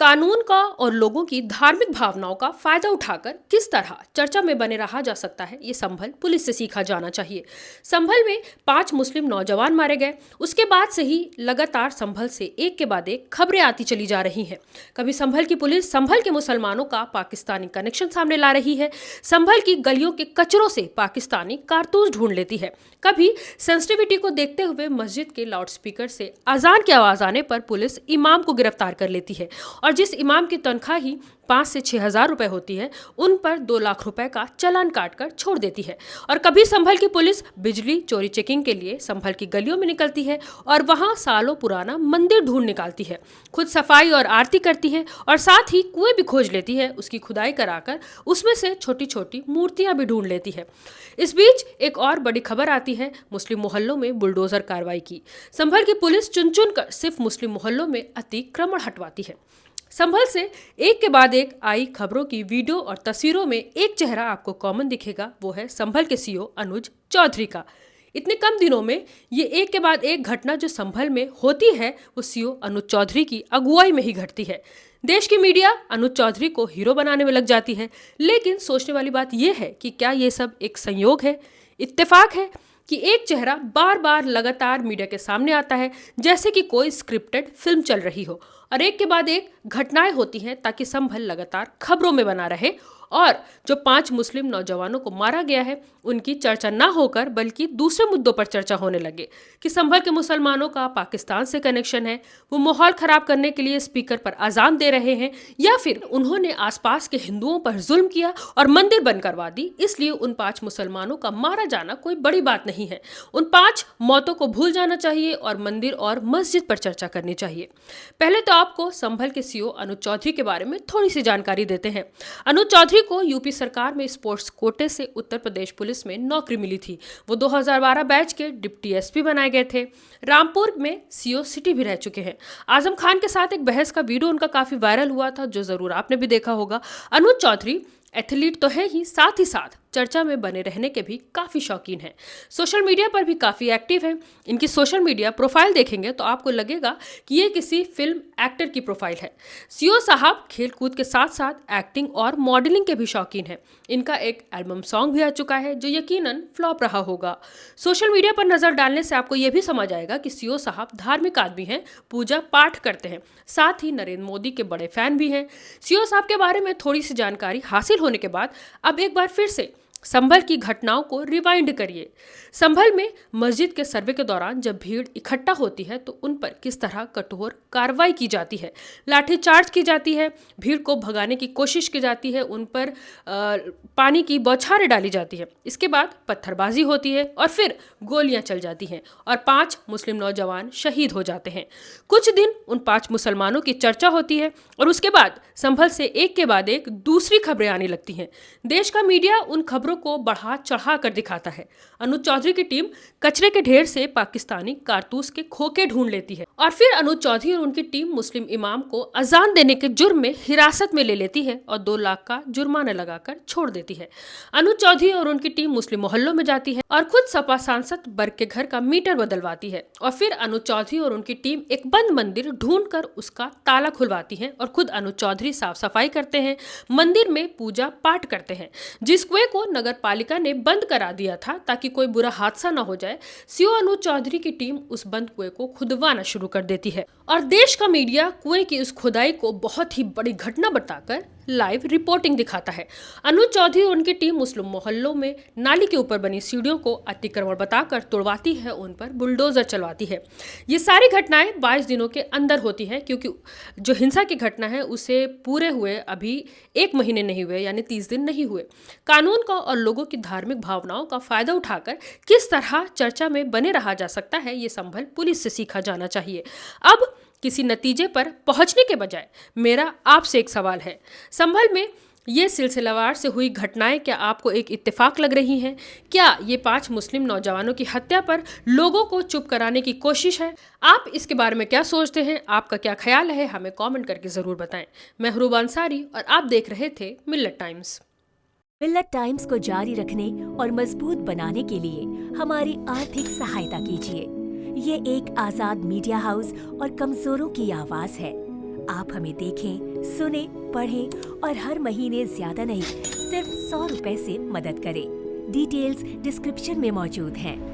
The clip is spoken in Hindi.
कानून का और लोगों की धार्मिक भावनाओं का फायदा उठाकर किस तरह चर्चा में बने रहा जा सकता है, ये संभल पुलिस से सीखा जाना चाहिए। संभल में 5 मुस्लिम नौजवान मारे गए, उसके बाद से ही लगातार संभल से एक के बाद एक खबरें आती चली जा रही हैं। कभी संभल की पुलिस संभल के मुसलमानों का पाकिस्तानी कनेक्शन सामने ला रही है, संभल की गलियों के कचरों से पाकिस्तानी कारतूस ढूंढ लेती है। कभी सेंसिटिविटी को देखते हुए मस्जिद के लाउडस्पीकर से अजान की आवाज आने पर पुलिस इमाम को गिरफ्तार कर लेती है और जिस इमाम की तनख्वाह ही 5 से 6 हजार रुपए होती है, उन पर 2 लाख रुपए का चालान काटकर छोड़ देती है। और कभी संभल की पुलिस बिजली चोरी चेकिंग के लिए संभल की गलियों में निकलती है और वहां सालों पुराना मंदिर ढूंढ निकालती है, खुद सफाई और आरती करती है और साथ ही कुएं भी खोज लेती है, उसकी खुदाई कराकर उसमें से छोटी छोटी मूर्तियां भी ढूंढ लेती है। इस बीच एक और बड़ी खबर आती है मुस्लिम मोहल्लों में बुलडोजर कार्रवाई की। संभल की पुलिस चुन चुन कर सिर्फ मुस्लिम मोहल्लों में अतिक्रमण हटवाती है। संभल से एक के बाद एक आई खबरों की वीडियो और तस्वीरों में एक चेहरा आपको कॉमन दिखेगा, वो है संभल के सीओ अनुज चौधरी का। इतने कम दिनों में ये एक के बाद एक घटना जो संभल में होती है, वो सीओ अनुज चौधरी की अगुवाई में ही घटती है। देश की मीडिया अनुज चौधरी को हीरो बनाने में लग जाती है, लेकिन सोचने वाली बात यह है कि क्या ये सब एक संयोग है, इत्तेफाक है कि एक चेहरा बार बार लगातार मीडिया के सामने आता है जैसे कि कोई स्क्रिप्टेड फिल्म चल रही हो और एक के बाद एक घटनाएं होती हैं ताकि संभल लगातार खबरों में बना रहे और जो 5 मुस्लिम नौजवानों को मारा गया है उनकी चर्चा ना होकर बल्कि दूसरे मुद्दों पर चर्चा होने लगे कि संभल के मुसलमानों का पाकिस्तान से कनेक्शन है, वो माहौल खराब करने के लिए स्पीकर पर अजान दे रहे हैं, या फिर उन्होंने आसपास के हिंदुओं पर जुल्म किया और मंदिर बंद करवा दी, इसलिए उन 5 मुसलमानों का मारा जाना कोई बड़ी बात नहीं है। उन 5 मौतों को भूल जाना चाहिए और मंदिर और मस्जिद पर चर्चा करनी चाहिए। पहले तो आपको संभल के सीओ अनुज चौधरी के बारे में थोड़ी सी जानकारी देते हैं। अनुज चौधरी को यूपी सरकार में स्पोर्ट्स कोटे से उत्तर प्रदेश पुलिस में नौकरी मिली थी। वो 2012 बैच के डिप्टी एसपी बनाए गए थे। रामपुर में सीओ सिटी भी रह चुके हैं। आजम खान के साथ एक बहस का वीडियो उनका काफी वायरल हुआ था, जो जरूर आपने भी देखा होगा। अनुज चौधरी एथलीट तो है ही साथ चर्चा में बने रहने के भी काफी शौकीन हैं। सोशल मीडिया पर भी काफी एक्टिव हैं। इनकी सोशल मीडिया प्रोफाइल देखेंगे तो आपको लगेगा कि ये किसी फिल्म एक्टर की प्रोफाइल है। सीओ साहब खेल कूद के साथ साथ एक्टिंग और मॉडलिंग के भी शौकीन हैं। इनका एक एल्बम सॉन्ग भी आ चुका है जो यकीनन फ्लॉप रहा होगा। सोशल मीडिया पर नजर डालने से आपको ये भी समझ आएगा कि सीओ साहब धार्मिक आदमी हैं, पूजा पाठ करते हैं, साथ ही नरेंद्र मोदी के बड़े फैन भी हैं। सीओ साहब के बारे में थोड़ी सी जानकारी हासिल होने के बाद अब एक बार फिर से संभल की घटनाओं को रिवाइंड करिए। संभल में मस्जिद के सर्वे के दौरान जब भीड़ इकट्ठा होती है तो उन पर किस तरह कठोर कार्रवाई की जाती है, लाठीचार्ज की जाती है, भीड़ को भगाने की कोशिश की जाती है, उन पर पानी की बौछारें डाली जाती है, इसके बाद पत्थरबाजी होती है और फिर गोलियां चल जाती हैं और 5 मुस्लिम नौजवान शहीद हो जाते हैं। कुछ दिन उन 5 मुसलमानों की चर्चा होती है और उसके बाद संभल से एक के बाद एक दूसरी खबरें आने लगती हैं। देश का मीडिया उन खबरों को बढ़ा चढ़ा कर दिखाता है। अनुज चौधरी की टीम कचरे के ढेर से पाकिस्तानी कारतूस के खोखे ढूंढ लेती है और फिर अनुज चौधरी और उनकी टीम मुस्लिम इमाम को अजान देने के जुर्म में हिरासत में ले लेती है और 2 लाख का जुर्माना लगाकर छोड़ देती है। अनुज चौधरी और उनकी टीम मुस्लिम मोहल्लों में जाती है और खुद सपा सांसद बर्ग के घर का मीटर बदलवाती है और फिर अनुज चौधरी और उनकी टीम एक बंद मंदिर ढूंढकर उसका ताला खुलवाती है और खुद अनुज चौधरी साफ सफाई करते हैं, मंदिर में पूजा पाठ करते हैं। जिस कुएं को नगर पालिका ने बंद करा दिया था ताकि कोई बुरा हादसा न हो जाए, सीओ अनुज चौधरी की टीम उस बंद कुएं को खुदवाना शुरू कर देती है और देश का मीडिया कुएं की उस खुदाई को बहुत ही बड़ी घटना बताकर लाइव रिपोर्टिंग दिखाता है। अनुज चौधरी और उनकी टीम मुस्लिम मोहल्लों में नाली के ऊपर बनी सीढ़ियों को अतिक्रमण बताकर तोड़वाती है, उन पर बुलडोजर चलवाती है। ये सारी घटनाएं 22 दिनों के अंदर होती हैं, क्योंकि जो हिंसा की घटना है उसे पूरे हुए अभी 1 महीने नहीं हुए, यानी 30 दिन नहीं हुए। कानून का और लोगों की धार्मिक भावनाओं का फायदा उठाकर किस तरह चर्चा में बने रहा जा सकता है, ये संभल पुलिस से सीखा जाना चाहिए। अब किसी नतीजे पर पहुंचने के बजाय मेरा आपसे एक सवाल है, संभल में ये सिलसिलावार से हुई घटनाएं क्या आपको एक इत्तेफाक लग रही हैं? क्या ये 5 मुस्लिम नौजवानों की हत्या पर लोगों को चुप कराने की कोशिश है? आप इसके बारे में क्या सोचते हैं? आपका क्या ख्याल है? हमें कमेंट करके जरूर बताएं। मैं हरूब अंसारी और आप देख रहे थे मिल्लत टाइम्स। मिल्लत टाइम्स को जारी रखने और मजबूत बनाने के लिए हमारी आर्थिक सहायता कीजिए। ये एक आजाद मीडिया हाउस और कमजोरों की आवाज है। आप हमें देखें, सुने, पढ़ें और हर महीने ज्यादा नहीं, सिर्फ 100 रुपए से मदद करें। डिटेल्स डिस्क्रिप्शन में मौजूद हैं।